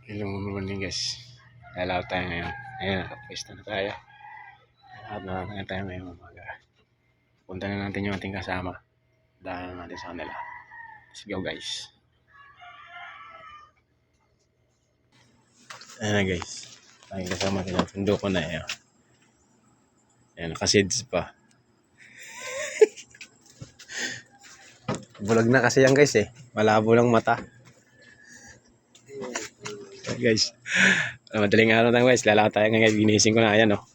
Hello morning guys. Lalaw tayo ngayon. Ayan, nakapwesto na tayo. Nakapwesto na tayo ngayong umaga. Punta na natin yung ating kasama. Dahil natin sa kanila. Let's go guys. Ayan na guys. Aking kasama tayo. Tundo ko na yan. Ayan, nakasids pa. Bulag na kasi yan guys eh. Malabo lang mata. Guys, madaling araw na guys, lalakad tayo ngayon, ginising ko na, ayan oh.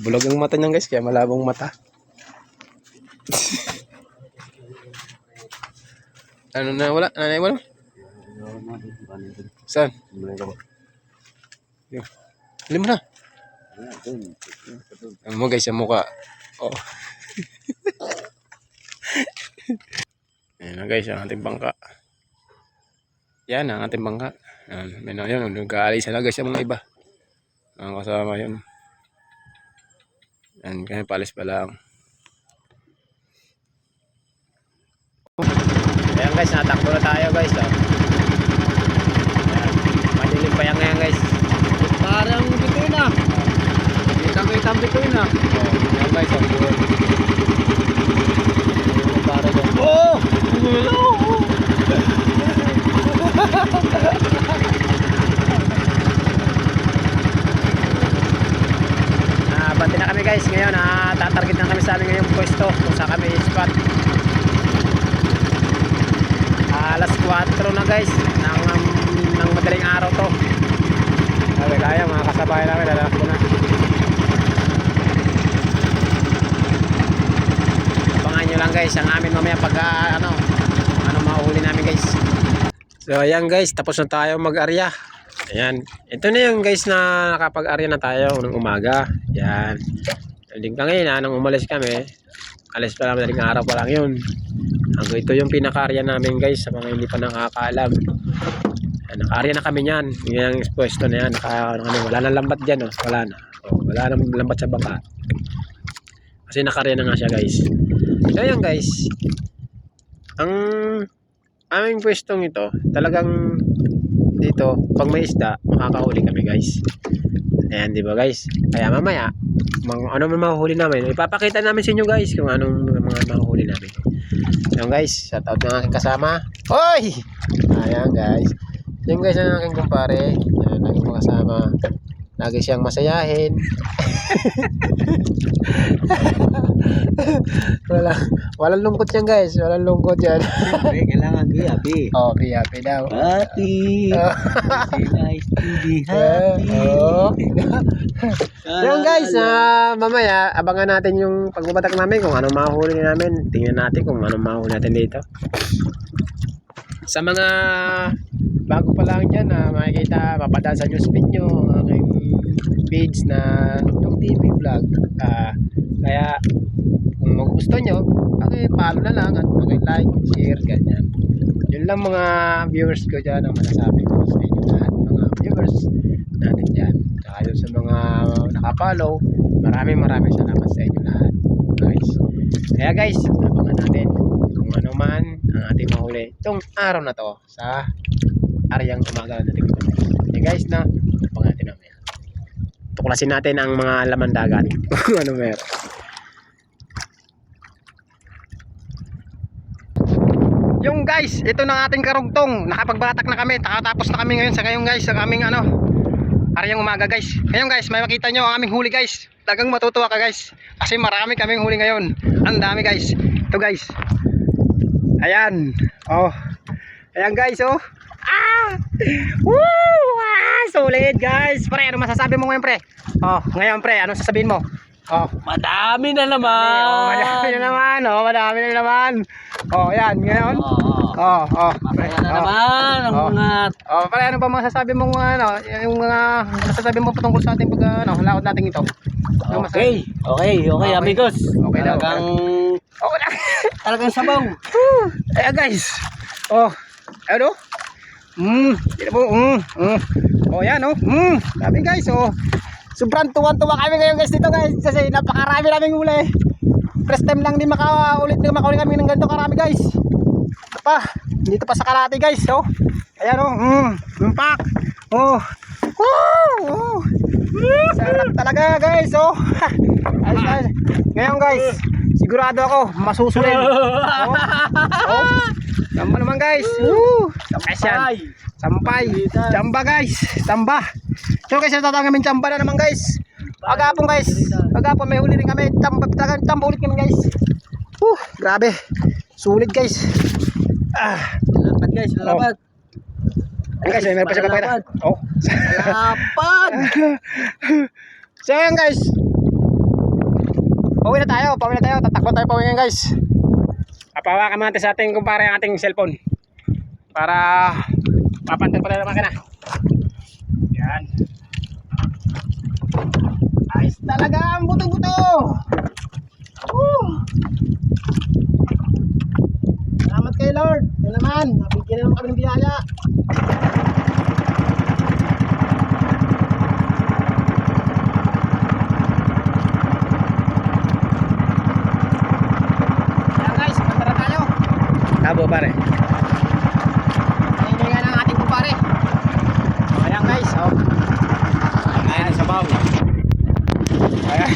Bulog ang mata niyan guys, kaya malabong mata. Ano na wala? Nanay wala? Saan? Lima na. Ano mo guys, yung mukha. Oh. Ayan na guys, ang ating bangka. Yan ang ating bangka. Yun, nag-aalis na guys yung mga iba. Ang kasama yun. Yan, kaya palis pa lang. Ayan guys, natakbo na tayo guys. Oh. Ayan, madilim pa yan ngayon guys. Parang bitoy na. Kitang bitoy na. Ayan guys, oh. Oh! Bante na kami guys ngayon, tatarget na kami sa amin ngayong pwesto kung saan kami spot. Alas 4 na guys ng madaling araw to. Sabi kaya mga kasabay namin, lalakad ko na. Abangan nyo lang guys ang amin mamaya pag ano mahuli namin guys. So ayan guys, tapos na tayo mag-arya. Ayan, ito na yung guys na nakapag-arya na tayo ng umaga. Ayan, hindi kanina nang umalis kami, alis pa lang, madaling araw pa lang yun. Ito yung pinaka-arya namin guys sa mga hindi pa nakakaalam. Ayan, naka-arya na kami niyan. Yung pwesto na yan, wala na lambat dyan, oh. Wala na, wala na lambat sa bangka kasi naka-arya na nga siya guys. So ayan guys, ang aming pwestong ito talagang dito pag may isda makakahuli kami guys. Ayan, di ba guys? Kaya mamaya ano man mahuli namin, ipapakita namin sa inyo guys kung anong mga mahuli namin. Ayan guys, shout out ng aking kasama. Hoy! Ayan guys, yung guys ang aking kumpare. Ayan, aking kasama, lagi siyang masayahin. Walang lungkot yan guys, walang lungkot yan. Kailangan be happy. Oh, be happy daw. Happy. Nice to be happy. Yan guys, mamaya abangan natin yung pagbabatak namin kung anong mahuli namin. Tingnan natin kung anong mahuli natin dito. Sa mga bago pa lang dyan, makikita, papadaan sa newsfeed nyo ang aking page na Tugtog TV Vlog. Kaya kung magugusto nyo, follow na lang at like, share, ganyan. Yun lang mga viewers ko dyan ang masasabi ko sa inyo lahat, mga viewers natin dyan. Saka yun sa mga nakapollow, maraming salamat sa inyo lahat guys. Kaya guys, abangan natin kung ano man ang ating mahuli itong araw na to sa aryang umaga natin ito guys. Okay guys, na abangan natin namin. Tuklasin natin ang mga laman dagat kung ano meron. Yung guys, ito na ating karugtong. Nakapagbatak na kami, nakatapos na kami ngayon sa ngayon guys, sa aming aryang umaga guys. Ngayon guys, may makita nyo ang aming huli guys. Talagang matutuwa ka guys, kasi marami kaming huli ngayon. Ang dami guys. Ito guys, ayan. Oh, ayan guys, oh. Woo! Solid guys. Pre, ano masasabi mo ngayon pre? Oh, ngayon pre, ano sasabihin mo? Oh, Madami na naman. madami na naman. Oh, madami na naman. Oh, ayan, ngayon. Masaya na naman ang mga. Oh, pre, ano pa masasabi mo yung mga masasabi mo patungkol sa ating lakad natin ito? Okay, amigos. Okay daw. Talagang sabaw. Ayan guys. Oh, ano? Ito po. Oh, yan oh. Sabi guys, oh. Sobrang tuwan-tuwa kami ngayon guys dito guys kasi napakarami naming huli. First time lang din makaulit kami ng ganito karami guys. Dito pa sa Kalati guys, oh. Ayan oh. Pak. Oh. Oh. Sarap talaga guys. Oh. Ayos, ayos. Ngayon guys, sigurado ako masusunod. Oh. Oh. Tamba naman guys. Sampay. Sampay. Tamba guys. Tamba. So guys, natatawag namin tamba na naman guys. Pagapon guys. Pagapon may huli rin kami. Tamba ulit kami guys. Grabe. Sulit guys. Lapad guys, lapad. Ano guys, meron pa siya papakita. Oh. Lapad. So ayan guys. Pauwi na tayo. Tatakbo tayo pauwi ngayon guys. Papawakan natin sa ating kumpare ang ating cellphone. Para papantay pa tayo ng makina. Yan. Ayos talaga ang buto-buto. Salamat kay Lord. Yan naman, nabigyan naman kami ng biyaya. Yan guys, punta na tayo. Tabo pare. Ayun nga ng ating kumpare. Ayan guys, oh. Ayan sa baw. Ayan.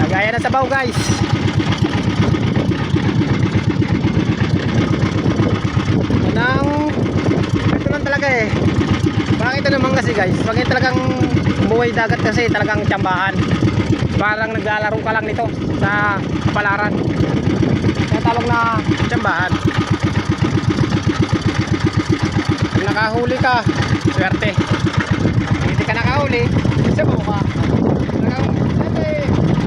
Nagaya na sa baw guys. Ito lang talaga eh. Bakit ito naman kasi guys, pag talagang buhay dagat kasi talagang tsambahan. Parang naglalaro ka lang nito sa palaran. Kaya tawag na tsambahan. Pag nakahuli ka, swerte. Hindi ka nakahuli, sabaw ka.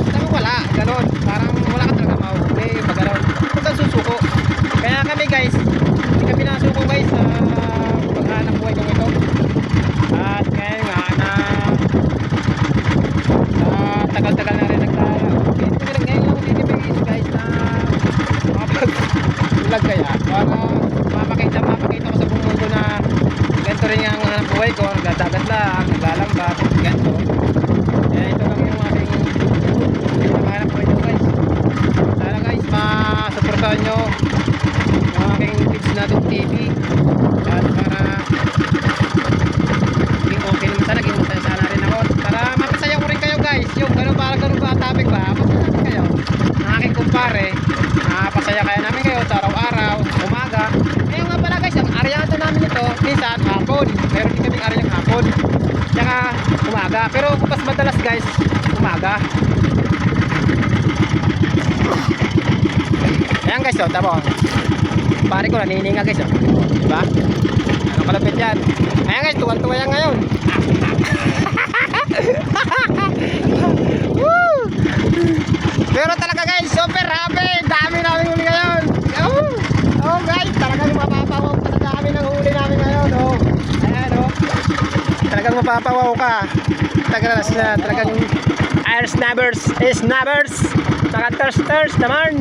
Talagang wala, ganon. Parang wala ka talaga mahuli, pag ganon. Huwag kang susuko. Kaya kami guys, hindi kami nasuko guys sa paghanap buhay kong ito. At ngayon nga na tagal-tagal na rin ngayon lang dinibigis guys na makapag-vlog kaya para mapakita ko sa buong mundo na ganito rin ang hanap buhay ko. Nagdagat lang, naglalambat, ganito. Kaya ito lang yung ating hanap buhay ko guys. Sana guys, masuportahan nyo yung aking tips na TV. At para okay naman sana, maging masaya sana rin ako. Para mapasaya ko rin kayo guys. Yung gano'n para gano'n ba topic ba? Mapasaya natin kayo. Ang aking kumpare, napasaya kaya namin kayo sa araw-araw, umaga. Ngayon nga pala guys, ang aryata namin ito, minsan hapon. Meron din kaming aryang hapon. Tsaka umaga. Pero mas madalas guys, umaga. Ayan guys, oh, tabo. Pare ko nanininga guys, oh. Diba? Anong kalapit yan? Ayan guys, tuwan-tuwa yan ngayon. Pero talaga guys, super happy. Dami namin huli ngayon. Oh guys, talagang mapapawaw ka. Dami ng huli namin ngayon. Oh. Ayan oh. Talagang mapapawaw ka. Talagang air snappers, saka thirst naman.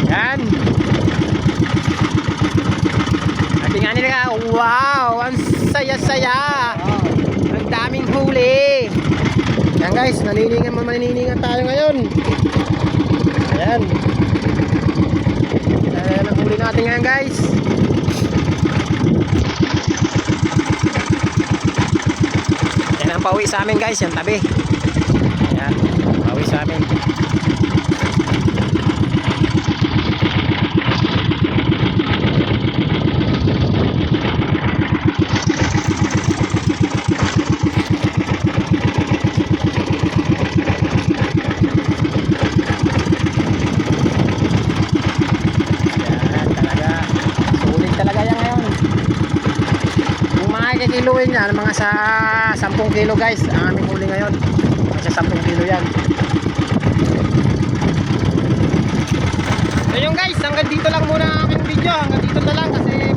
Yan. Tingnan nila, wow, ang saya-saya. Ang daming huli. Yan guys, maniningan tayo ngayon. Ayan. Ayan ang huli natin ngayon guys. Yan ang pauwi sa amin guys, yung tabi. Ayan, pauwi sa amin. Kiluin yan, mga sa 10 kilo guys ang aming huli ngayon. Mga sa 10 kilo yan. So yun guys, hanggang dito lang muna ang aking video. Hanggang dito na lang kasi